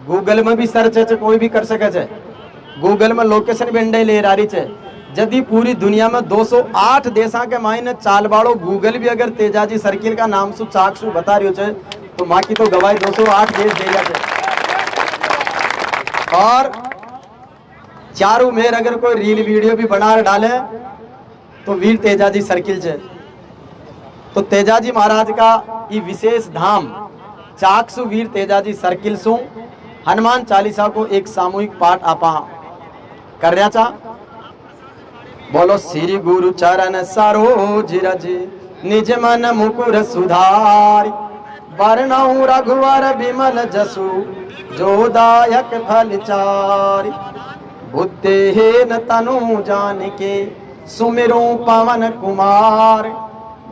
Google में भी search है, कोई भी कर सके छे। गूगल में लोकेशन भी अंडे ले रही छे। यदि पूरी दुनिया में 208 देशा के मायने चाल बाड़ो गूगल भी अगर तेजाजी सर्किल का नाम सु चाक सु बता रही छे तो माँ की तो गवाही 208 देश दे जाते। और चारों मेर अगर कोई रील वीडियो भी बना डाले तो वीर तेजाजी सर्किल छे। तो तेजाजी महाराज का ये विशेष धाम चाकसु वीर तेजाजी सर्किल सु हनुमान चालीसा को एक सामूहिक पाठ आपा कर रहा चा। बोलो श्री गुरु चरण सरोज रज निज मन मुकुर सुधारी वरनऊ रघुवर विमल जसु जो दायक फल चारि बुद्धिहीन तनु जानिके सुमिरो पवन कुमार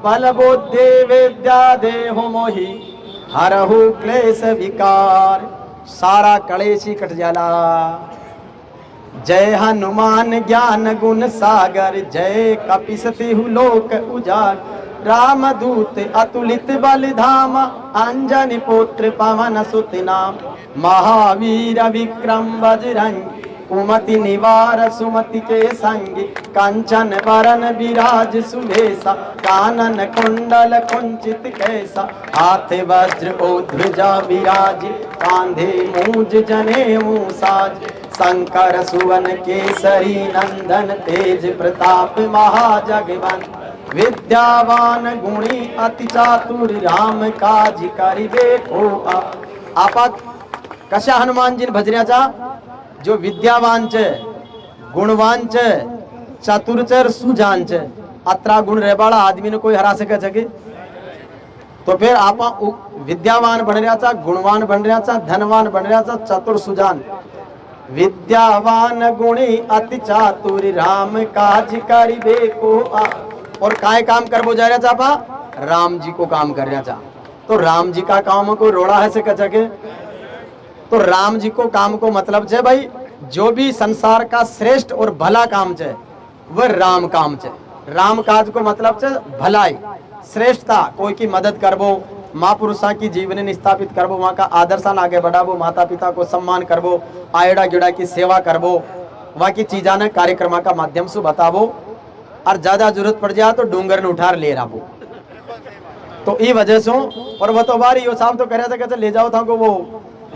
बल बुद्धि विद्या देहु मोहि हरहु क्लेश विकार। सारा कलेशी कट जाला। जय हनुमान ज्ञान गुण सागर जय कपिसतिहु लोक उजागर रामदूत अतुलित बल धाम अंजनी पुत्र पवन सुत नाम महावीर विक्रम बजरंग कुमति निवार सुमति के संग कंचन वरन विराज सुभेसा कानन कुंडल कुंचित कैसा हाथ वज्र ओ ध्वजा विराज कांधे मूज जनेऊ साज शंकर सुवन केसरी नंदन तेज प्रताप महाजगवंत विद्यावान गुणी अति चातुर राम काज करिबे को आपा कशा हनुमान जी भजऱ्याचा जो विद्यावान छे गुणवान छे चातुर छे सुजान छे अत्रा गुण रेबाड़ा आदमी ने कोई हरा सके छे। तो फिर आप विद्यावान बन रहा गुणवान बन रहा धनवान बन रहा चतुर सुजान विद्यावान गुणी अति चातुर राम काज करिबे को और काय काम करबो जा रहा आपा राम जी को काम कर रहा। तो राम जी का काम को रोड़ा है से कचके। तो राम जी को काम को मतलब है भाई जो भी संसार का श्रेष्ठ और भला काम है वह राम काम है। राम काज को मतलब है भलाई श्रेष्ठता कोई की मदद करबो महापुरुषा की जीवनी स्थापित करबो वहाँ का आदर्शन आगे बढ़ाबो माता पिता को सम्मान करबो आयड़ा गिड़ा की सेवा करबो वहाँ की चीजाना कार्यक्रम का माध्यम से बताबो और ज्यादा जरूरत पड़ जाए तो डूंगर ने उठार ले रहा। तो ई वजह से और वो तो बार यो साहब तो कह रहा था कहते ले जाओ था को वो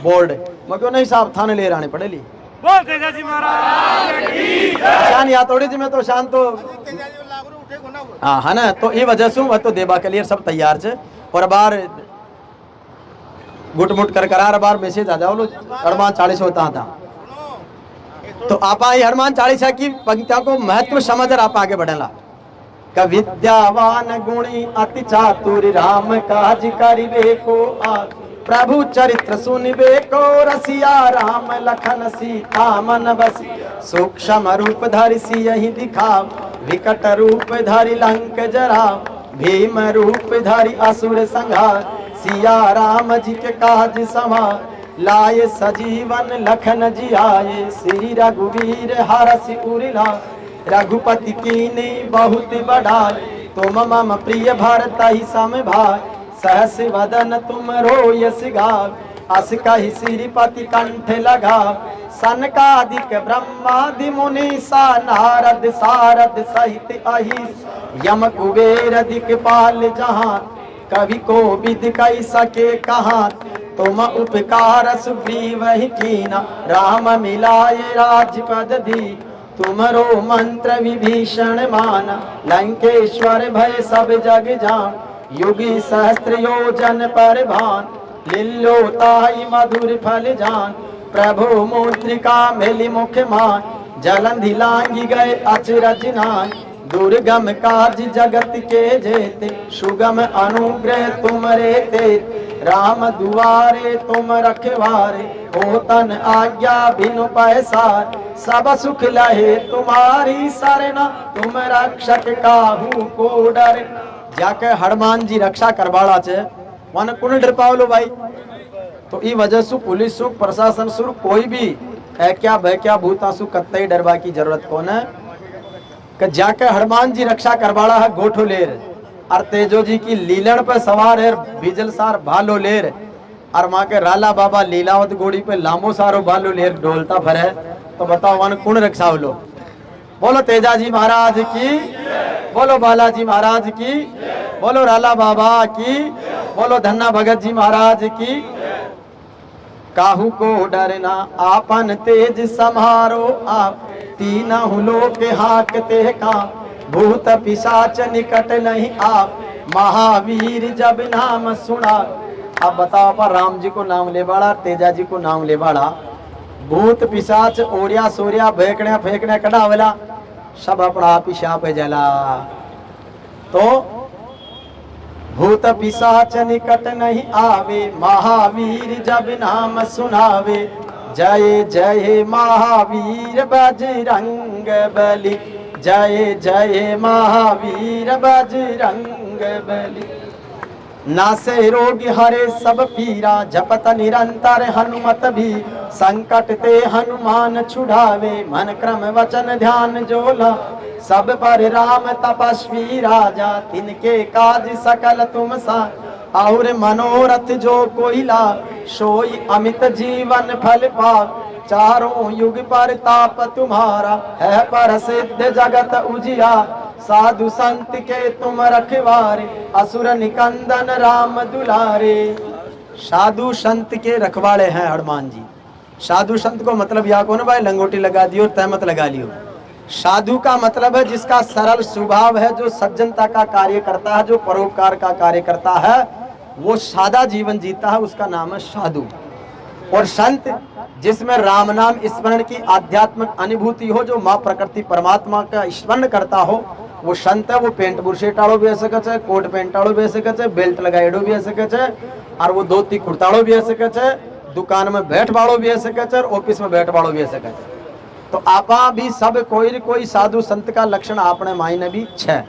बोर्ड मैं क्यों नहीं साहब थाने ले आने पड़े ली बोल तेजाजी महाराज की शान या थोड़ी जी में तो शान तो हाँ है ना। तो ये वजह से वह तो देवा के लिए सब तैयार छे और बार गुट मुट कर करार बार मैसेज आ जाओ लो हनुमान 40 होता था। तो आप हनुमान 40 की पंक्तियों को महत्व समझ आप आगे बढ़ेला। का विद्यावान गुणी अति चातुर राम काज करिबे को प्रभु चरित्र सुनिबे को रसिया राम लखन सीता मन बसी सूक्ष्म रूप धरि सियहि दिखाव विकट रूप धरि लंक जराव भीम रूप धरि असुर संहार सिया राम जी के काज समार लाए सजीवन लखन जी आए श्री रघुवीर हरषि उर लाए रघुपति कीनी बहुत बढ़ाए तुम मम प्रिय भरत ही सम भाई सहस वदन तुम रोयस गाव अस कहि श्रीपति कंठ लगाव सनकादिक ब्रह्मादि मुनीसा नारद सारद सहित अहिस यम कुबेर दिक्पाल जहां कवि को विद कहि सके कहां तुम उपकार सुग्रीव ही कीना राम मिलाए राजपद दी तुमरो मंत्र विभीषण माना लंकेश्वर भय सब जग जान युगी सहस्त्र योजन पर भान लिल्लोताई मधुर फल जान प्रभु मुद्रिका मेलि मुख मान जलंधि लांगी गए अचरज नान दुर्गम काज जगत के जेते सुगम अनुग्रह तुमरे ते राम दुआरे तुम रखवारे हो तन आज्ञा बिनु पैसार सब सुख लहे तुम्हारी सरना तुम रक्षक काहू को डर जाके हनुमान जी रक्षा करवाड़ा छे वन कुण डर पावलो भाई। तो ई वजह से पुलिस सु प्रशासन सु कोई भी है क्या भय क्या भूता सु कत्ते डरवा की जरूरत कौन है कि जाके हनुमान जी रक्षा करवाड़ा है गोठो लेर और तेजो जी की लीलन पे सवार है बिजल सार भालो लेर और माँ के राला बाबा लीलावत घोड़ी पे लांबो सारो बालू लेर डोलता भरे, तो बताओ वन कौन रक्षाओ लो। बोलो तेजाजी महाराज की, बोलो बालाजी महाराज की, बोलो राला बाबा की, बोलो धन्ना भगत जी महाराज की। काहू को डरना आपन तेज समारो, आप तीनहु लोक हाकते का, भूत पिशाच निकट नहीं आप, महावीर जब नाम सुना। अब बताओ पर राम जी को नाम ले बाड़ा, तेजा जी को नाम ले बाड़ा, भूत पिशाच ओरिया सोरिया भेकड़िया फेंकने कड़ावला सब अपना पिशाप जला। तो भूत पिशाच निकट नहीं आवे, महावीर जब नाम सुनावे, जय जय महावीर बजरंग बली, जय जय महावीर बजरंग बली। नासे रोग हरे सब पीरा, जपत निरंतर हनुमत भी, संकट ते हनुमान छुड़ावे, मन क्रम वचन ध्यान जोला, सब पर राम तपस्वी राजा, तिनके काज सकल तुम सा, और मनोरथ जो कोई ला, सोई अमित जीवन फल पा, चारों युग पर ताप तुम्हारा, है प्रसिद्ध जगत उजिया, साधु संत के तुम रखवारे, असुर निकंदन राम दुलारे। साधु संत के रखवाले हैं हनुमान जी। साधु संत को मतलब या को ना भाई लंगोटी लगा दी और तहमत लगा लियो। साधु का मतलब है जिसका सरल स्वभाव है, जो सज्जनता का कार्य करता है, जो परोपकार का कार्य करता है, वो सादा जीवन जीता है, उसका नाम है साधु। और संत जिसमें राम नाम स्मरण की आध्यात्मिक अनुभूति हो, जो माँ प्रकृति परमात्मा का स्मरण करता हो, वो संत है। वो पेंट बुरशेटाड़ो भी ऐसे कचे, कोट पेंटाड़ो भी ऐसे कचे, बेल्ट लगाएड़ो भी ऐसे कचे, और वो धोती कुर्ताड़ो भी ऐसे कचे, दुकान में बैठ बाड़ो भी ऐसे कचे, और ऑफिस में बैठ बाड़ो भी ऐसे कचे। तो आपा भी सब कोई कोई साधु संत का लक्षण आपने मायने भी छे।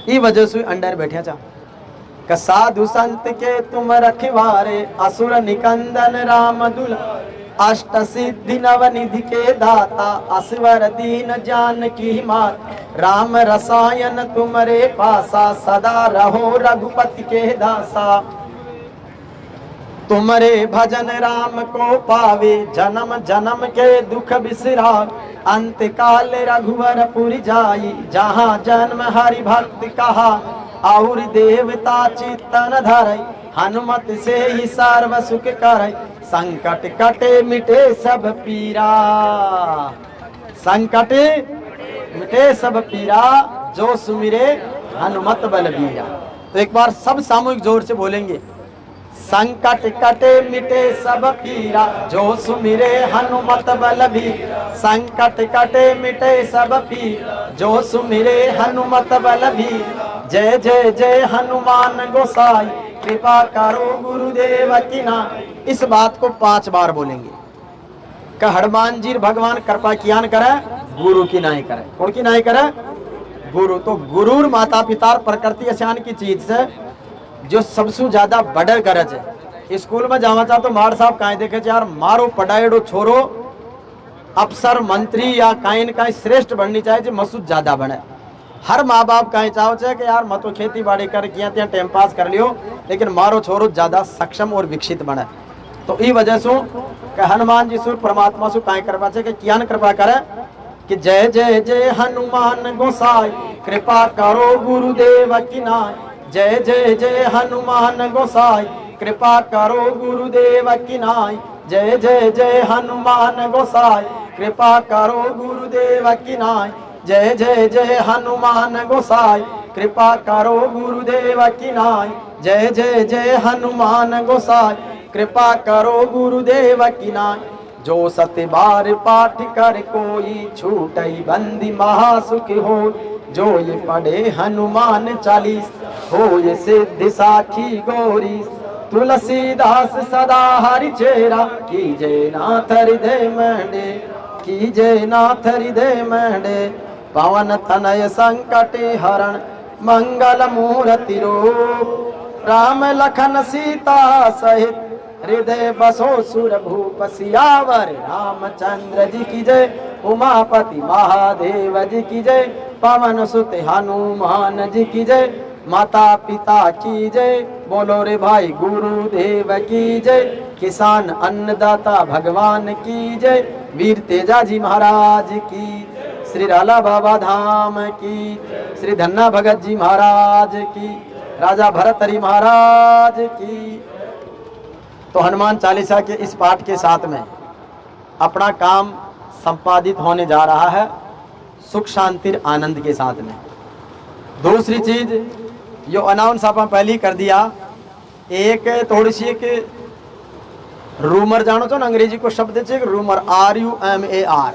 ई वजह से अंडर बैठे चा का साधु संत के तुम रखवारे, असुर निकंदन राम दुलारे, अष्ट सिद्धि नवनिधि के दाता, असवर दीन जान की मात, राम रसायन तुमरे पासा, सदा रहो रघुपति के दासा। तुमरे भजन राम को पावे, जन्म जन्म के दुख बिसरा, अंत काल रघुवर पुर जाई, जहाँ जन्म हरि भक्त कहा, और देवता चित्तन धरई, हनुमत से ही सर्व सुख करई, संकट कटे मिटे सब पीरा, संकट मिटे सब पीरा, जो सुमिरे हनुमत बलबीरा। तो एक बार सब सामूहिक जोर से बोलेंगे, संकट कटे मिटे सब पीरा, जो सुमिरे हनुमत बलबीरा, संकट कटे मिटे सब पीरा, जो सुमिरे हनुमत बलबीरा, जय जय जय हनुमान गोसाई, कृपा करो गुरुदेव की नाई। इस बात को 5 बार बोलेंगे का हनुमान जी भगवान कृपा कियान करे, गुरु की नाई करे। कौन की नाई करे? गुरु। तो गुरुर माता पिता प्रकृति अशान की चीज से जो सबसे ज्यादा बड़े गरज है। स्कूल में जावा चाह तो मार साहब काहे देखे यार, मारो पढ़ाएड़ो छोरो अफसर मंत्री या काइन का श्रेष्ठ बननी चाहिए जो मसूद ज्यादा बने। हर माँ बाप कहीं चाहो चाहे कि यार मैं तो खेती बाड़ी कर किया त्या टाइम पास कर लियो, लेकिन मारो छोरो ज्यादा सक्षम और विकसित बने। तो ई वजह से हनुमान जी सुर परमात्मा से कहीं करवा चाहे कि कियान कृपा करे कि जय जय जय हनुमान गोसाई, कृपा करो गुरुदेव की नाई, जय जय जय हनुमान गोसाई, कृपा करो गुरुदेव की नाई, जय जय जय हनुमान गोसाई, कृपा करो गुरुदेव की नाई, जय जय जय हनुमान गोसाई, कृपा करो गुरुदेव की नाई, जय जय जय हनुमान गोसाई, कृपा करो गुरुदेव की नाई। जो सत बार पाठ कर कोई, छूटई बंदी महासुख हो, जो ये पढ़े हनुमान 40, हो ये सिद्धि साखी गौरी। तुलसीदास सदा हरि चेरा, कीजय नाथ हृदय मंडे, कीजय नाथ हृदय मंडे, पवन तनय संकट हरण, मंगल मूर्ति रूप, राम लखन सीता सहित, हृदय बसो सुर भूप सियावर, रामचंद्र जी की जय, उमापति महादेव जी की जय, पवन सुत हनुमान जी की जय, माता पिता की जय, बोलो रे भाई गुरुदेव की जय, किसान अन्नदाता भगवान की जय, वीर तेजाजी महाराज की, श्री राला बाबा धाम की, श्री धन्ना भगत जी महाराज की, राजा भरत हरि महाराज की। तो हनुमान चालीसा के इस पाठ के साथ में अपना काम संपादित होने जा रहा है सुख शांति आनंद के साथ में। दूसरी चीज जो अनाउंस आप पहले ही कर दिया, एक थोड़ी सी एक रूमर जानो तो ना, अंग्रेजी को शब्द है रूमर, RUMAR।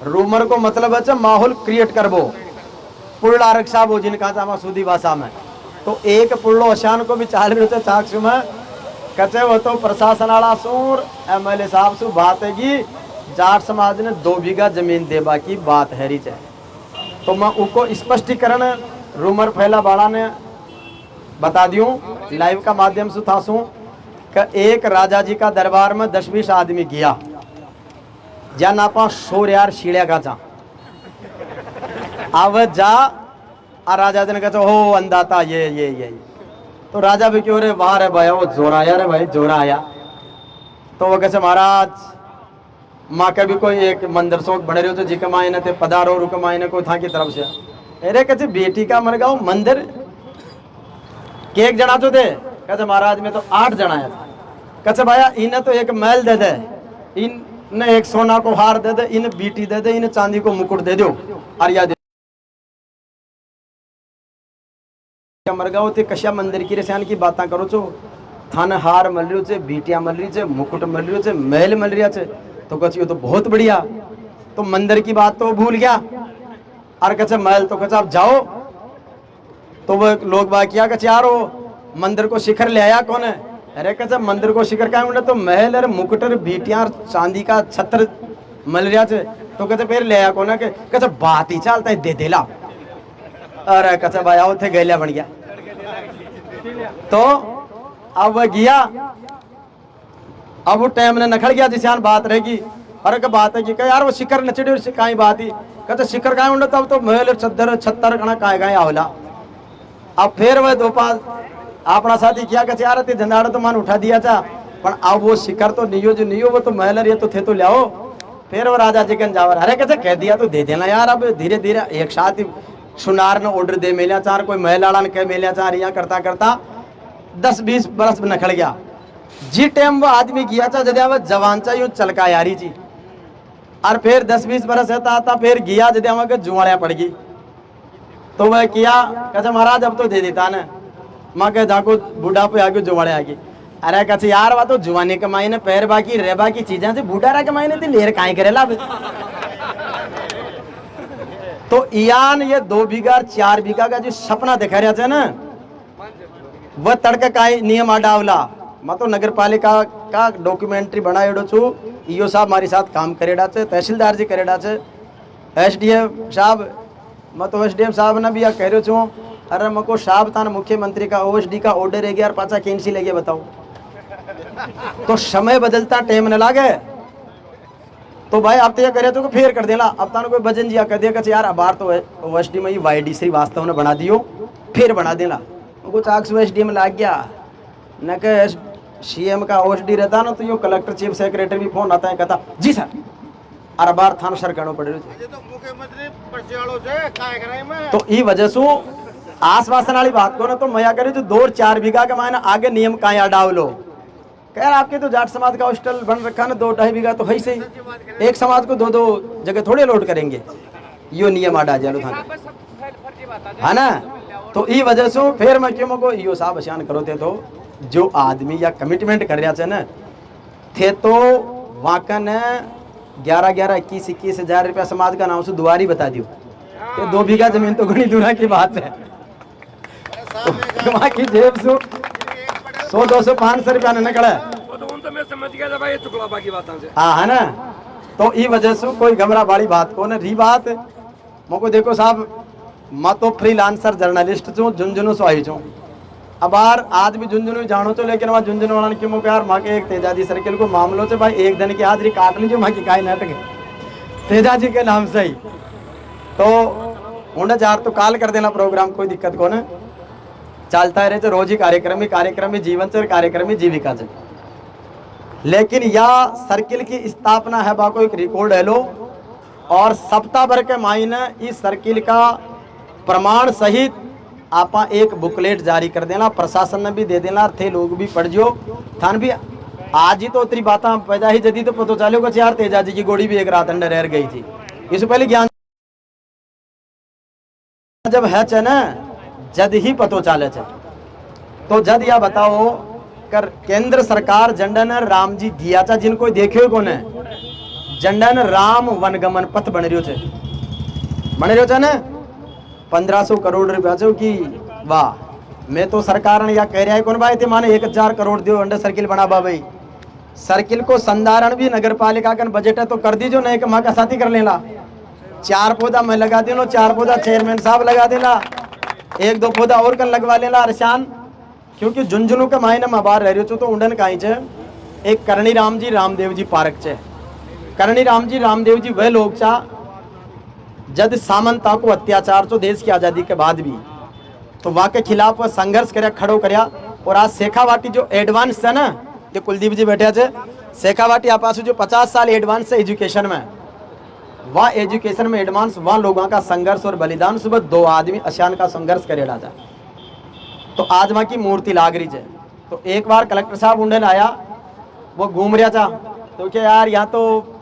रूमर को मतलब है माहौल क्रिएट करबो, पुल्ला रक्षा वो जिनका चामा सूदी भाषा में। तो एक पुल्लो अशान को भी चाल रहे थे चाक्षु में कचे वो तो प्रशासन आला सूर MLA साहब सु बात है कि जाट समाज ने 2 बीघा जमीन देबा की बात है रही। तो मैं उनको स्पष्टीकरण रूमर फैला बाड़ा ने बता दियूं लाइव का माध्यम से था सू कि एक राजा जी का दरबार में 10-20 आदमी गया जा नापा शोर यार शीड़िया का चा अब जा आ राजा जी ने कहा हो अंदाता ये तो राजा भी क्यों रे वाह रे भाई वो जोर आया रे भाई जोर आया। तो वो कैसे महाराज माँ के भी कोई एक मंदिर शोक बने रहे हो तो जी कमाई ने थे पधारो रुक माई को था की तरफ से अरे कहते बेटी का मर गया मंदिर के एक जना तो थे कहते महाराज में तो 8 जना है। कहते भाया इन्हें तो एक महल दे दे, इन एक सोना को हार दे दे, इन बीटी दे दे, इन चांदी को मुकुट दे दो आर्या दे मर गया थे कश्या मंदिर की रसान की बात करो छो, थाने हार मिल रही है, बीटियां मिल रही है, मुकुट मिल रही है, महल मिल रहा है। तो कहते तो बहुत बढ़िया। तो मंदिर की बात तो भूल गया और कहते महल तो कहते आप जाओ। तो वो लोग बात किया कहते यार वो मंदिर को शिखर ले आया कौन है? अरे कहते मंदिर को शिखर क्या है? तो महल और मुकुट और बीटियां चांदी का छत्र मिल रहा है। तो कहते फिर ले आया कौन है? कहते बात ही चलता है दे देला। अरे कहते भाई आओ थे गैलिया बन गया। तो अब वह गया, अब वो टाइम ने नखड़ गया जिसान बात रहेगी। अरे क्या बात है कि यार वो शिखर नचड़ी और कहीं बात ही कहते शिखर कहाँ उंडे तब तो महल छत्तर छत्तर कना काय आवला। अब फिर वह दोपाल अपना साथी क्या कहते यार ते झंडाड़ा तो मान उठा दिया था पर अब वो शिखर तो नियो जो नियो वो तो महल ये तो थे तो लाओ। फिर वो राजा जी के जावर अरे कहते कह दिया तो दे देना यार। अब धीरे धीरे एक साथ ही सुनार ने ऑर्डर दे मेलिया चार कोई महिला ने कह मेलिया चार यहाँ करता करता 10-20 बरस में नखड़ गया। जी टाइम वो आदमी गया था जब वह जवान चा यूं चलका यारी जी और फिर 10-20 बरस रहता आता फिर गया जब वह जुआड़िया पड़ गई। तो वह किया कहते महाराज अब तो दे देता ना। माँ कह जाको बूढ़ा पे आगे जुआड़े आगे। अरे कहते यार वह तो जुआने कमाई ने पैर बाकी रेबा की चीजें से बूढ़ा रहा कमाई ने लेर काहे करेला। तो यान ये 2 बीघा 4 बीघा का जो सपना दिखा रहा था ना वह तड़का का नियम आडावला। मैं तो नगर पालिका का डॉक्यूमेंट्री बनाएड़ो छू। ईओ साहब हमारे साथ काम करेड़ा छे, तहसीलदार जी करेड़ा छे, SDM साहब मैं तो SDM साहब ने भी कह रहे छू। अरे मको साहब तान मुख्यमंत्री का OSD का ऑर्डर है यार पाचा कैंसिल लगे बताओ। तो समय बदलता टाइम न लागे। तो भाई आप तो ये करे तो फिर कर देना। अब तान कोई भजन जिया कर दिया यार अब बार तो OSD में YD श्रीवास्तव ने बना दियो फिर बना देना। कुछ आग SDM में लाग गया न के CM का OSD रहता ना तो यो कलेक्टर चीफ सेक्रेटरी भी फोन आता है कहता जी सर अरे बार थाना सर करना पड़े। तो ई वजह से आसपास वाली बात को ना तो मैं करे जो 2-4 बीघा का मायना आगे नियम का डाव लो। कह यार आपके तो जाट समाज का हॉस्टल बन रखा ना 2-2.5 बीघा तो है ही सही। एक समाज को 2-2 जगह थोड़े लोड करेंगे यो नियम आडा जालो थाना है ना। तो ई वजह से फिर मैं क्यों को यो साहब अशान करो थे तो जो आदमी या कमिटमेंट कर रहा है ना थे तो वाकन 11-21 हज़ार रुपया समाज का नाम से दुआरी बता दियो। तो 2 बीघा जमीन तो घनी दूरा की बात है। तो वहाँ की जेब से 100-200-500 रुपया न निकले। तो मैं समझ गया था भाई चुकला बाकी बातों से। हाँ है ना। तो ई वजह से कोई घबरा बाड़ी बात को न री बात मोको देखो साहब मैं तो फ्रीलांसर जर्नलिस्ट छूँ झुंझुनू से आई छूँ। अब यार आज भी झुंझुनू जानो तो लेकिन वहाँ झुंझुनू वाला क्यों मो यार माँ के एक तेजाजी सर्किल को मामलों से भाई एक दिन की हाजिरी काट लीजिए माँ की काय नाटक तेजाजी के नाम से ही। तो उन्हें जार तो काल कर देना प्रोग्राम कोई दिक्कत को न चलता है रहे रोज ही कार्यक्रम ही जीवन से कार्यक्रम ही जीविका से। लेकिन यह सर्किल की स्थापना है बाको एक रिकॉर्ड है लो, और सप्ताह भर के मायने इस सर्किल का प्रमाण सहित आपा एक बुकलेट जारी कर देना, प्रशासन ने भी दे देना, थे लोग भी पढ़ जो थान भी। आज ही तो उतरी बात पैदा ही जदी तो पता चलो कि यार तेजा जी की गोड़ी भी एक रात अंडर रह गई थी। इससे पहले ज्ञान जब है चे न जद ही पतो चाले चे। तो जद या बताओ कर केंद्र सरकार जंडन राम जी दिया था, जिनको देखियो कौन है जंडन राम वनगमन पथ बन रही छे ना 1500 करोड़ रुपया छो की। वाह, मैं तो सरकार ने या कह रहा है कौन भाई थे माने 1000 करोड़ दियो अंडर सर्किल बना भाई। सर्किल को संधारण भी नगर पालिका का बजट है तो कर दीजो, नहीं माँ का साथी कर लेला। 4 पौधा मैं लगा दे लो, 4 पौधा चेयरमैन साहब लगा देला, 1-2 पौधा और कल लगवा लेला अरशान। क्योंकि झुंझुनू के मायने में बाहर रह रही हो तो उंडन कहीं छे एक करणी राम जी रामदेव जी पार्क छे। करणी राम जी रामदेव जी वह लोग चा जद सामंता को अत्याचार तो देश की आजादी के बाद भी तो वहाँ के खिलाफ संघर्ष करया, खड़ो करया। और आज शेखावाटी जो एडवांस है ना, जो कुलदीप जी बैठे थे शेखावाटी आप जो 50 साल एडवांस है एजुकेशन में, वह एजुकेशन में एडवांस वहाँ लोगों का संघर्ष और बलिदान सुबह 2 आदमी अशान का संघर्ष करेला था। तो आज वहाँ की मूर्ति लाग रही है। तो एक बार कलेक्टर साहब उंडन आया, वो घूम रहा था तो क्या यार यहाँ तो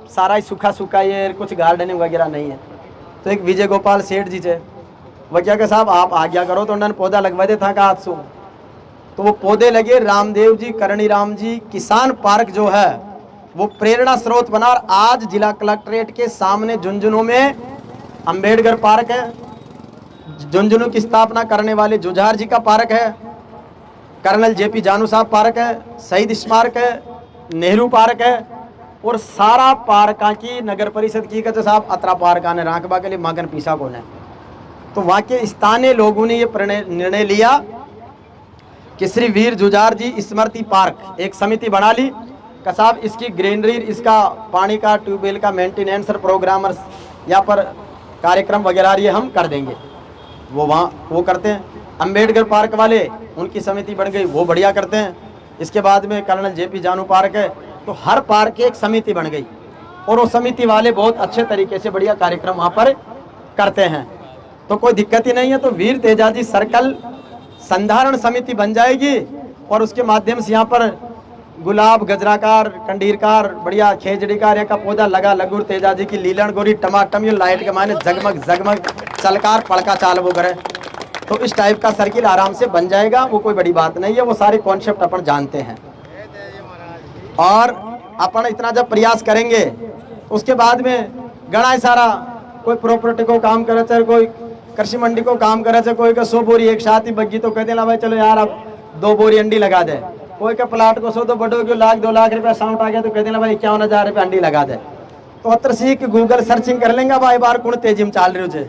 सारा ही सूखा सूखा ये कुछ गार्डनिंग वगैरह नहीं है। तो एक विजय गोपाल सेठ जी थे, वह क्या कि साहब आप आज्ञा करो तो उन्होंने पौधा लगवा दे था का हाथ सो। तो वो पौधे लगे, रामदेव जी करणी राम जी किसान पार्क जो है वो प्रेरणा स्रोत बना। और आज जिला कलेक्ट्रेट के सामने झुंझुनू में अंबेडकर पार्क है, झुंझुनू की स्थापना करने वाले जुझार जी का पार्क है, कर्नल जेपी जानू साहब पार्क है, शहीद स्मारक है, नेहरू पार्क है, और सारा पार्क की नगर परिषद की कहते साहब अतरा पार्क आने राखबा के लिए मगन पीसा कौन है। तो वहाँ के स्थानीय लोगों ने ये निर्णय लिया कि श्री वीर जुझार जी स्मृति पार्क एक समिति बना ली का साहब इसकी ग्रीनरी, इसका पानी का ट्यूबवेल का मेंटेनेंस और प्रोग्रामर्स यहाँ पर कार्यक्रम वगैरह ये हम कर देंगे। वो वहाँ वो करते हैं। अंबेडकर पार्क वाले उनकी समिति बन गई, वो बढ़िया करते हैं। इसके बाद में कर्नल जेपी जानू पार्क है, तो हर पार्क की एक समिति बन गई और वो समिति वाले बहुत अच्छे तरीके से बढ़िया कार्यक्रम वहाँ पर करते हैं। तो कोई दिक्कत ही नहीं है। तो वीर तेजाजी सर्कल संधारण समिति बन जाएगी और उसके माध्यम से यहाँ पर गुलाब, गजराकार, कंडीरकार, बढ़िया खेजड़ीकार का पौधा लगा, लगुर तेजाजी की लीलन गोरी टमाटम ये लाइट के मायने जगमग जगमग चलकार पड़का चाल वो करे। तो इस टाइप का सर्किल आराम से बन जाएगा, वो कोई बड़ी बात नहीं है। वो सारे कॉन्सेप्ट अपन जानते हैं और अपन इतना जब प्रयास करेंगे उसके बाद में गणा सारा कोई प्रॉपर्टी को काम करे चाहे कोई कृषि मंडी को काम करे चाहे कोई का 100 बोरी एक साथ ही बग्गी तो कह देना भाई चलो यार अब 2 बोरी अंडी लगा दे। कोई का प्लाट को 100 तो बढ़ो क्यों 1-2 लाख रुपया साउंड आ गया तो कह देना भाई 51,000 रुपया अंडी लगा दे। तो अत्र सीख गूगल सर्चिंग कर लेंगे भाई बार कौन तेजी में चाल रही हो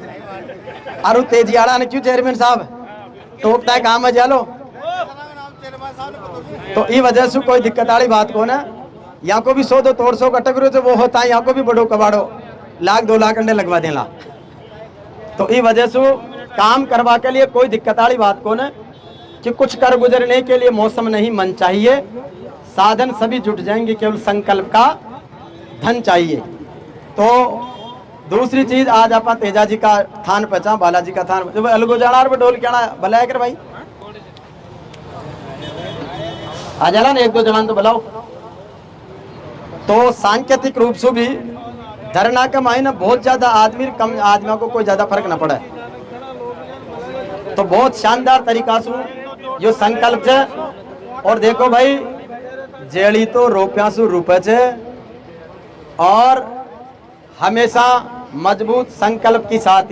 अरु तेजी आड़ा ने क्यों चेयरमैन साहब टोकता है काम है जालो। तो ई वजह से कोई दिक्कत वाली बात को ना, यहाँ को भी 100-200 का टकरो वो होता है, यहाँ को भी बढ़ो कबाड़ो 1-2 लाख अंडे लगवा देला। तो ई वजह से काम करवा के लिए कोई दिक्कत वाली बात को ना कि कुछ कर गुजरने के लिए मौसम नहीं मन चाहिए, साधन सभी जुट जाएंगे, केवल संकल्प का धन चाहिए। तो दूसरी चीज आज आप तेजा जी का थान पहचान, बालाजी का थान जब अलगो जाना डोल क्या भला कर भाई आ जाला ना 1-2 जवान तो बुलाओ। तो सांकेतिक रूप से भी धरना का मायना बहुत ज्यादा आदमी कम आदमियों को कोई ज्यादा फर्क न पड़े। तो बहुत शानदार तरीका से जो संकल्प है। और देखो भाई जेड़ी तो रुपया सु रुपये है और हमेशा मजबूत संकल्प की साथ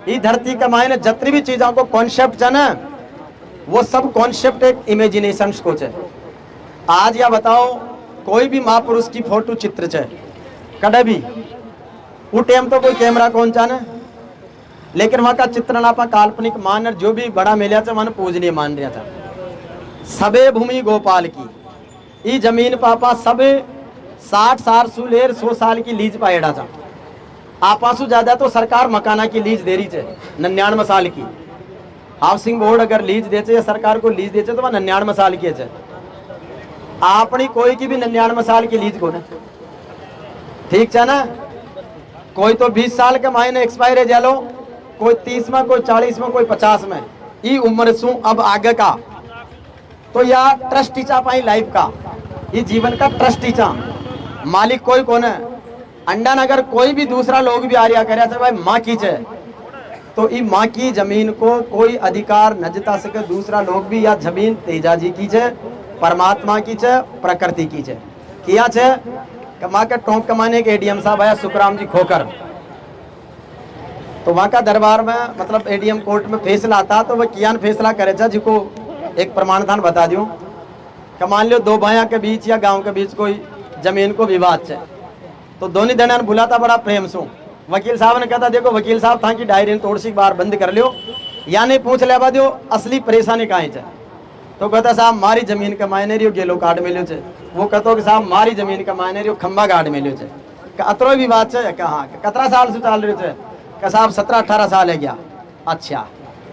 ही धरती का मायने जितनी भी चीजों को कॉन्सेप्ट है ना वो सब कॉन्सेप्ट एक इमेजिनेशन को है। आज या बताओ कोई भी महापुरुष की फोटो चित्र है कदे भी वो टाइम तो कोई कैमरा कौन चाने, लेकिन वहां का चित्रण आपा काल्पनिक मान जो भी बड़ा मिला था मन पूजनीय मान रहा था। सबे भूमि गोपाल की ई जमीन पापा सब 60 साल सुलेर 100 साल की लीज पाएड़ा था। आपासु ज्यादा तो सरकार मकाना की लीज दे रही है 99 साल की। हाउसिंग बोर्ड अगर लीज देते या सरकार को लीज देते तो वह 99 साल की है। आपनी कोई की भी 99 साल की लीज को ना, ठीक है ना। कोई तो 20 साल के मायने एक्सपायर है जालो, कोई 30 में, कोई 40 में, कोई 50 में। ई उम्र सु अब आगे का तो या ट्रस्ट टीचा पाई लाइफ का, ये जीवन का ट्रस्ट टीचा मालिक कोई कोने। अंडा नगर कोई भी दूसरा लोग भी आर्या करे भाई माँ कीचे, तो ई माँ की जमीन को कोई अधिकार न जता सके दूसरा लोग भी, या जमीन तेजा जी की छे, परमात्मा की छे, प्रकृति की छे। किया छे माँ के टोंक कमाने के एडीएम साहब आया सुखराम जी खोकर, तो वहाँ का दरबार में मतलब एडीएम कोर्ट में फैसला आता, तो वह कियान फैसला करे छे, जिको एक प्रमाण थान बता दियो कि मान लो दो भाइयों के बीच या गांव के बीच कोई जमीन को विवाद है, तो दोनों दना बुलाता बड़ा प्रेम से। वकील साहब ने कहता देखो वकील साहब था कि डायरी थोड़ी सी बार बंद कर लियो, या नहीं पूछ ले दियो असली परेशानी कहाँ है। तो कहता साहब मारी जमीन का मायने रियो गेलो कार्ड मिलो छे, वो कहतो कि साहब मारी जमीन का मायने रियो खंबा कार्ड मिलो छे। अतरो विवाद है कहाँ कतरा साल से चल रहे थे, का साहब 17-18 साल है गया। अच्छा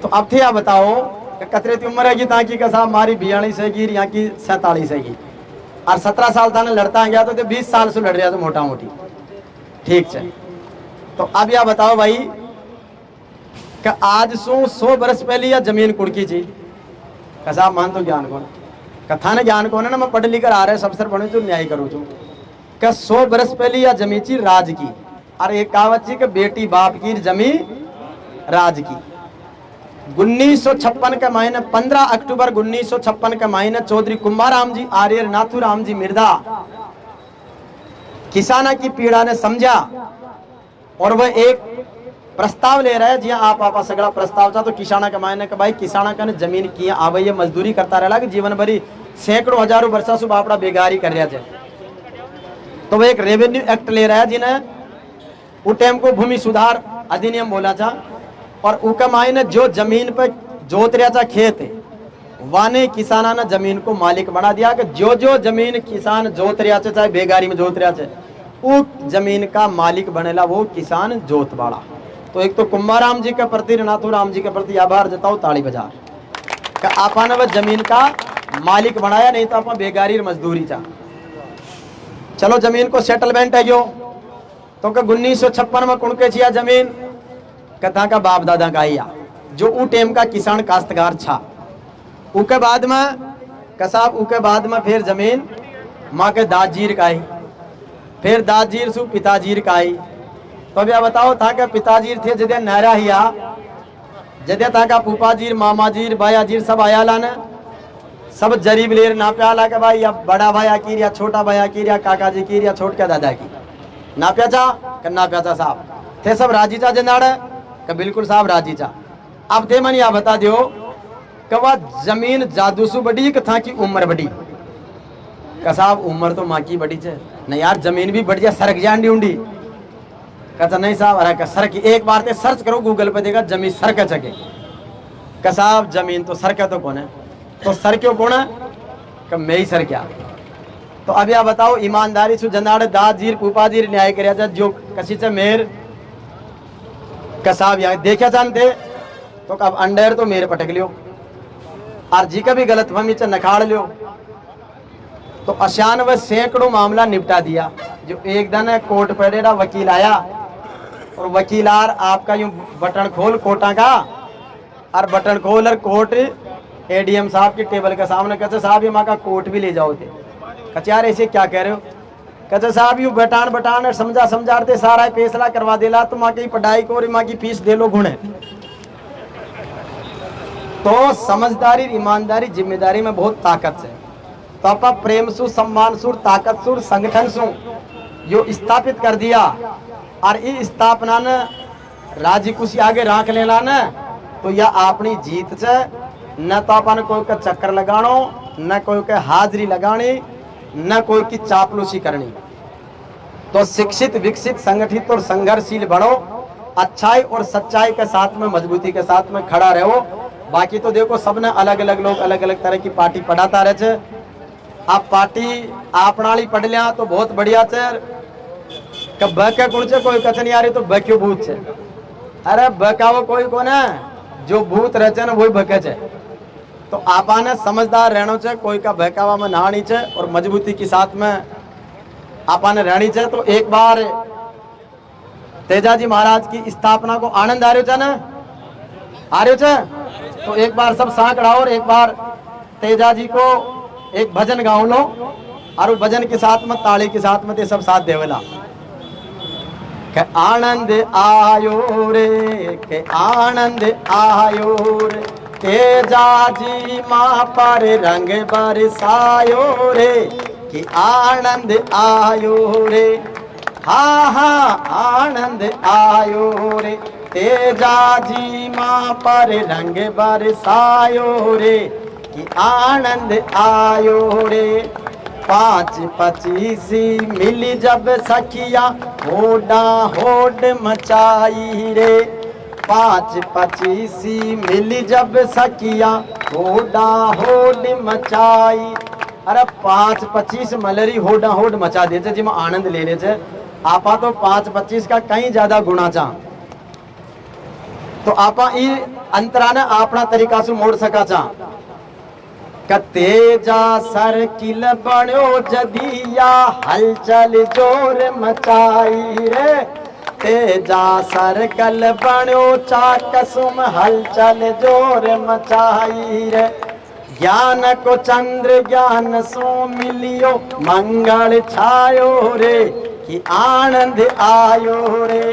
तो अब थे आप बताओ कतरे की उम्र है ताकि का साहब मारी 42 है की यहाँ की 47 है की, और 17 साल था लड़ता गया तो 20 साल से लड़ रहा था मोटा मोटी, ठीक है। तो अब यह बताओ भाई कि आज सु 100 बरस पहले यह जमीन कुड़की थी, का साहब मान तो ज्ञान कौन कथा ने ज्ञान कौन है ना, मैं पढ़ लिख कर आ रहे सबसे पढ़ू तो न्याय करूँ तू क्या 100 बरस पहले यह जमी थी राज की, और एक कहावत थी कि बेटी बाप की जमी राज की। 1956 के महीने 15 अक्टूबर 1956 के महीने चौधरी कुंभाराम जी आर्य नाथुराम जी मिर्धा किसाना की पीड़ा ने समझा, और वह एक प्रस्ताव ले रहा है जी आप आपा सगड़ा प्रस्ताव था। तो किसाना के मायने के भाई किसाना का जमीन किया आवे मजदूरी करता रहा कि जीवन भरी सैकड़ों हजारों वर्षा से बापड़ा बेगारी कर रहा है, तो वह एक रेवेन्यू एक्ट ले रहा है जिन्हें उस टाइम को भूमि सुधार अधिनियम बोला था, और उनका मायने जो जमीन पर जोत रहा था खेत वाने किसाना ने जमीन को मालिक बना दिया कि जो जो जमीन किसान जोत रहा है चाहे बेगारी में जोत रहा है वो जमीन का मालिक बनेला वो किसान जोत बाड़ा। तो एक तो कुंभाराम जी के प्रति नाथुराम जी के प्रति आभार जताओ ताली बजा कि आपा ने वह जमीन का मालिक बनाया, नहीं तो आप बेगारी और मजदूरी चाह। चलो जमीन को सेटलमेंट है जो तो 1956 में कुणके छिया जमीन कथा का बाप दादा का आया जो उ टेम का किसान काश्तकार छा। उके बाद में कसाब उके बाद में फिर जमीन माँ के दाजीर का आई, फिर दाजीर सु पिताजीर का आई। तो अब बताओ था के पिताजीर थे जदे नहरा हिया जदे था का फूफाजीर मामाजीर भायाजीर सब आया लाने सब जरीब लेर ना प्याला के भाई या बड़ा भाई आकीर या छोटा भाई आकीर या काका जी की या छोट के दादा की ना प्याचा करना प्याचा साहब थे सब राजी चा जनाड़े का बिल्कुल साहब राजी चा। अब थे मन या बता दियो कि वह जमीन जादूसु बड़ी कि था की उम्र बड़ी का साहब उम्र तो माँ की बड़ी छे नहीं यार जमीन भी बढ़िया सरक जांडी उंडी कहता नहीं साहब अरे का सर की एक बार ते सर्च करो गूगल पे देखा जमीन सर के चके का साहब जमीन तो सर के तो कौन है तो सर क्यों कौन है कि मैं ही सर क्या। तो अब यह बताओ ईमानदारी से जनाड़े दाजीर फूफाजीर न्याय कर जो कसी से मेर का साहब यहाँ देखा जानते तो अब अंडर तो मेरे पटक लियो और जी का भी गलत फहमी से नखाड़ लियो। तो अशान व सैकड़ों मामला निपटा दिया। जो एक दिन कोर्ट पड़ेगा वकील आया और वकीलार आपका यूं बटन खोल कोटा का और बटन खोल और कोर्ट एडीएम साहब के टेबल के सामने कहते साहब ये माँ का कोर्ट भी ले जाओ थे। कहते यार ऐसे क्या कह रहे हो। कहते साहब यूं बटान बटान और समझा समझाते सारा फैसला करवा देला तो माँ की पढ़ाई को और माँ की फीस दे लो गुणे। तो समझदारी ईमानदारी जिम्मेदारी में बहुत ताकत है। तो आप प्रेम सु सम्मान सुर ताकत सुर संगठन सु जो स्थापित कर दिया और इस स्थापना ने राज्य कुछ आगे राख लेना न तो यह अपनी जीत से न तो अपन कोई का चक्कर लगानो न कोई के हाजिरी लगानी न कोई की चापलूसी करनी। तो शिक्षित विकसित संगठित और संघर्षशील बनो अच्छाई और सच्चाई के साथ में मजबूती के साथ में खड़ा रहो। बाकी तो देखो सबने अलग अलग लोग अलग अलग तरह की पार्टी पढ़ाता रहे। आप पार्टी आपनाली पढ़ लिया तो बहुत बढ़िया थे कब बके कौन से कोई कथ नहीं आ रही तो बक्यो भूत छे। अरे बकावो कोई को ना जो भूत रहे ना वही बके छे तो आपा ने समझदार रहना चाहिए, कोई का बहकावा में ना आनी चाहिए और मजबूती के साथ में आपा ने रहनी चाहिए। तो एक बार तेजाजी महाराज की स्थापना को आनंद आ रहे ना, आ रहे? तो एक बार सब सांकड़ा और एक बार तेजाजी को एक भजन गाओ लो और भजन के साथ में ताली के साथ में ते सब साथ देवेला के आनंद आयो रे, के आनंद आयो रे, तेजाजी माँ पर रंग बरसायो रे, कि आनंद आयो रे, हाँ हाँ आनंद आयो रे, तेजाजी माँ पर रंग बरसायो रे, कि आनंद आयो रे। 5-25 मिली जब सखिया होडा होड मचाई रे, 5-25 मिली जब सखिया होडा होड मचाई। अरे 5-25 मलरी होडा होड मचा देते जी में आनंद ले ले। आपा तो 5-25 का कहीं ज्यादा गुणा चा, तो आपा ई अंतरा ने अपना तरीका से मोड़ सका चा। तेजा सर्किल बण्यो जदिया हलचल जोर मचाई रे, तेजा सर्कल बण्यो चाकसुम हलचल जोर मचाई रे, ज्ञान को चंद्र ज्ञान सो मिलियो मंगल छायो रे, कि आनंद आयो रे,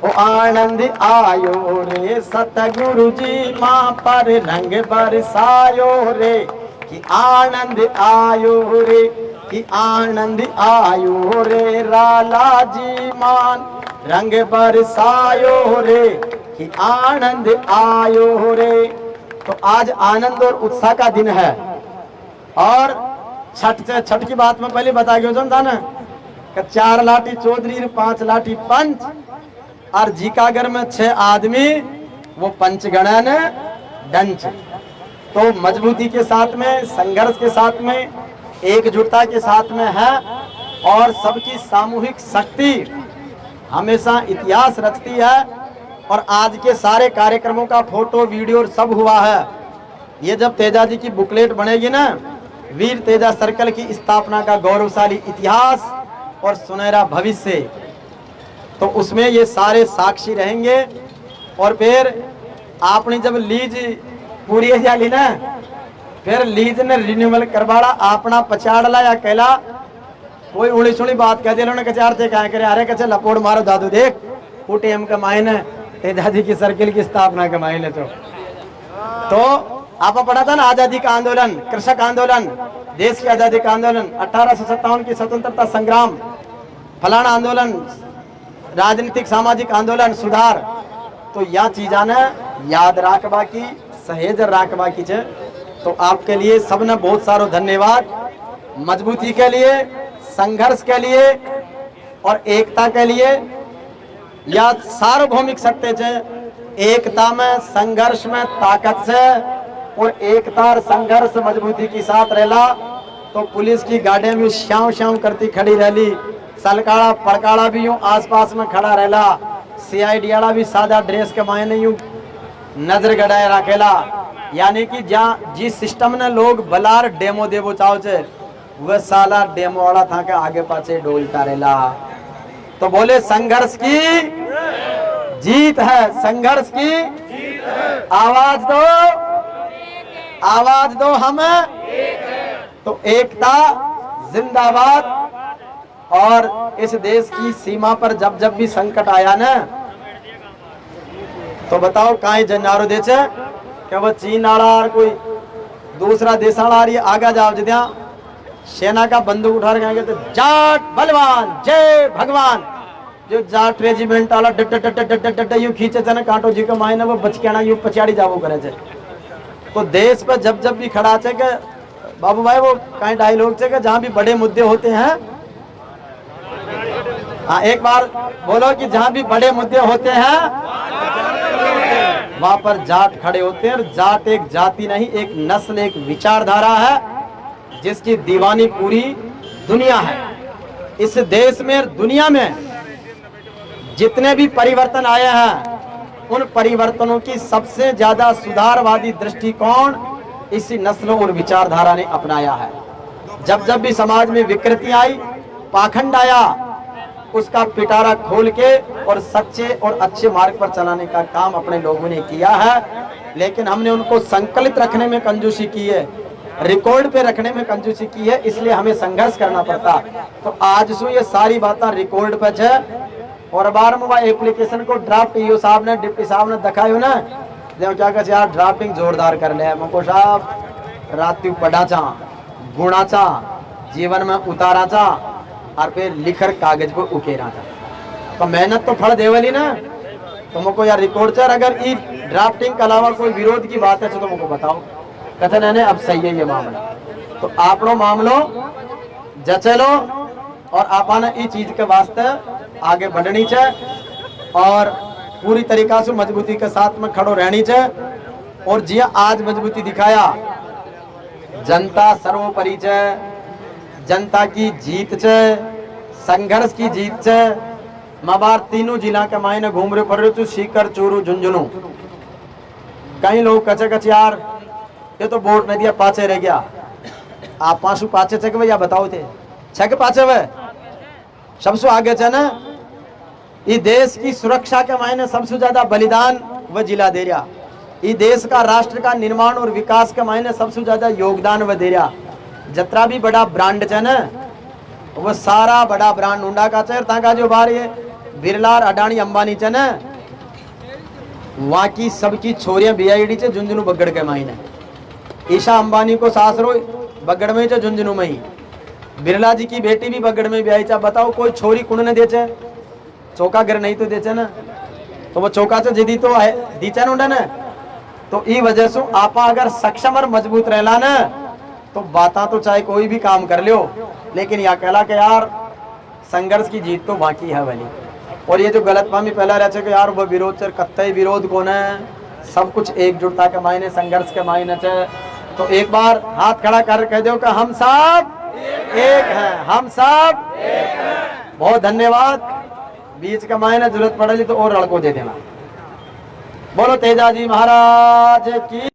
ओ आनंद आयो रे, सतगुरु जी माँ पर रंग बरसायो रे, कि आनंद आयो रे, कि आनंद आयो रे, राला जी मान रंग बरसायो रे, कि आनंद आयो रे। तो आज आनंद और उत्साह का दिन है। और छठ की बात में पहले बता गया था ना कि 4 लाठी चौधरी 5 लाठी पंच और जीकागर में 6 आदमी वो पंचगणन डंच। तो मजबूती के साथ में, संघर्ष के साथ में, एकजुटता के साथ में है और सबकी सामूहिक शक्ति हमेशा इतिहास रचती है। और आज के सारे कार्यक्रमों का फोटो वीडियो सब हुआ है। ये जब तेजाजी की बुकलेट बनेगी ना, वीर तेजा सर्कल की स्थापना का गौरवशाली इतिहास और सुनहरा भविष्य, तो उसमें ये सारे साक्षी रहेंगे। और फिर आपने जब लीज पूरी ली ना, फिर लीज ने रिन्यूअल करवाड़ा, अपना पचाड़ला या कहला कोई उड़ी सुड़ी बात कह दे लो कचार थे क्या करे, अरे कचे लपोड़ मारो दादू देख फूटे हम कमाए न तेजाजी की सर्किल की स्थापना कमाई ले। तो आपा पढ़ा था ना, आजादी का आंदोलन, कृषक आंदोलन, देश की आजादी का आंदोलन, 1857 की स्वतंत्रता संग्राम, फलाना आंदोलन, राजनीतिक सामाजिक आंदोलन, सुधार। तो यह चीजा ने याद रखबा की, सहेज रखबा की छे। तो आपके लिए सबने बहुत सारो धन्यवाद, मजबूती के लिए, संघर्ष के लिए और एकता के लिए। या सार्वभौमिक सत्य छे, एकता में, संघर्ष में ताकत से, और एकता और संघर्ष मजबूती के साथ रहला। तो पुलिस की गाड़ियां भी श्याम श्याम करती खड़ी रहली, सलकाड़ा पड़काड़ा भी यूं आसपास में खड़ा रहला, CID वाला भी सादा ड्रेस के मायने यूं नजर गड़ाए रखेला। यानी कि जहाँ जिस सिस्टम ने लोग बलार डेमो देवो चाहो छे, वह साला डेमो वाला था के आगे पाछे डोलता रहला। तो बोले संघर्ष की जीत है, संघर्ष की जीत है। आवाज दो, आवाज दो हमें। तो एकता जिंदाबाद। और इस देश की सीमा पर जब जब भी संकट आया ना, तो बताओ कहीं जंजारो देश है क्या, वो चीन आड़ा और कोई दूसरा देश आड़ा रही आगा जाओ जदिया सेना का बंदूक उठा के तो जाट बलवान जय भगवान, जो जाट रेजिमेंट वाला डट डट डट डट डट यूं खींचे थे ना कांटो जी के मायने, वो बचकेना यूं पछाड़ी जावो करे थे। तो देश पर जब जब भी खड़ा थे के बाबू भाई, वो कहीं डायलॉग थे कि जहां भी बड़े मुद्दे होते हैं, हाँ एक बार बोलो कि जहां भी बड़े मुद्दे होते हैं वहां पर जाट खड़े होते हैं। और जाट एक जाति नहीं, एक नस्ल, एक विचारधारा है जिसकी दीवानी पूरी दुनिया है। इस देश में, दुनिया में जितने भी परिवर्तन आए हैं, उन परिवर्तनों की सबसे ज्यादा सुधारवादी दृष्टिकोण इसी नस्ल और विचारधारा ने अपनाया है। जब जब भी समाज में विकृति आई, पाखंड आया, उसका पिटारा खोल के और सच्चे और अच्छे मार्ग पर चलाने का काम अपने लोगों ने किया है। लेकिन हमने उनको संकलित रखने में कंजूसी की है, रिकॉर्ड पे रखने में कंजूसी की है, इसलिए हमें संघर्ष करना पड़ता। तो आज सो ये सारी बातें रिकॉर्ड पे है और बार में एप्लीकेशन को ड्राफ्ट ईओ साहब ने डिप्टी साहब ने दिखायो ना, जो क्या कहते यार ड्राफ्टिंग जोरदार कर ले, मुझको साहब रात पढ़ा चा, गुणा चा, जीवन में उतारा चा और फिर लिखर कागज को उकेरा था। तो मेहनत तो फल देवली ना। तो मुझको यार रिकॉर्ड चर अगर ई ड्राफ्टिंग के अलावा कोई विरोध की बात है तो मुझको बताओ, कथन है अब सही है ये मामला। तो आप लोग मामलो जचलो और आपने इस चीज के वास्ते आगे बढ़नी चाहिए और पूरी तरीका से मजबूती के साथ में खड़ो रहनी चाहिए। और जिया आज मजबूती दिखाया, जनता सर्वोपरि है, जनता की जीत है, संघर्ष की है। मैं बार तीनों जिला के मायने घूम रहे फिर रहे सीकर, चूरू, झुंझुनू। कई लोग कचे कच यार ये तो वोट नहीं दिया, पाचे रह गया। आप पांचों पाचे छक भैया बताओ थे छक पाचे वे सबसे आगे थे ना। ये देश की सुरक्षा के मायने सबसे ज्यादा बलिदान वह जिला दे रहा। ये देश का राष्ट्र का निर्माण और विकास के मायने सबसे ज्यादा योगदान वह दे रहा। जतरा भी बड़ा ब्रांड है ना, वो सारा बड़ा ब्रांड उंडा का चेर ताका जो बार ये बिरला, अडानी, अंबानी चे ना, वहाँ की सबकी छोरियां बीआईडी चे झुंझुनू बगड़ के मायने। ईशा अंबानी को सासरो बगड़ में चे झुंझुनू में ही। बिरला जी की बेटी भी बगड़ में ब्याई चा। बताओ कोई छोरी कुण ने देचे, चौका घर नहीं तो देचे ना, तो वो चौका से जिदी तो है दीचा न ना। तो ई वजह से आपा अगर सक्षम और मजबूत रहला ना तो बाता तो चाहे कोई भी काम कर लियो, लेकिन या कहला के यार संघर्ष की जीत तो बाकी है वाली। और ये जो गलतफहमी पहला रहे कि यार वो विरोध से कत्ते विरोध कौन है, सब कुछ एकजुटता के मायने, संघर्ष के मायने चे। तो एक बार हाथ खड़ा कर कह दो कि हम सब एक हैं, हम सब एक हैं। बहुत धन्यवाद। बीच का मायने जरूरत पड़ेगी तो और लड़को दे देना। बोलो तेजाजी महाराज की।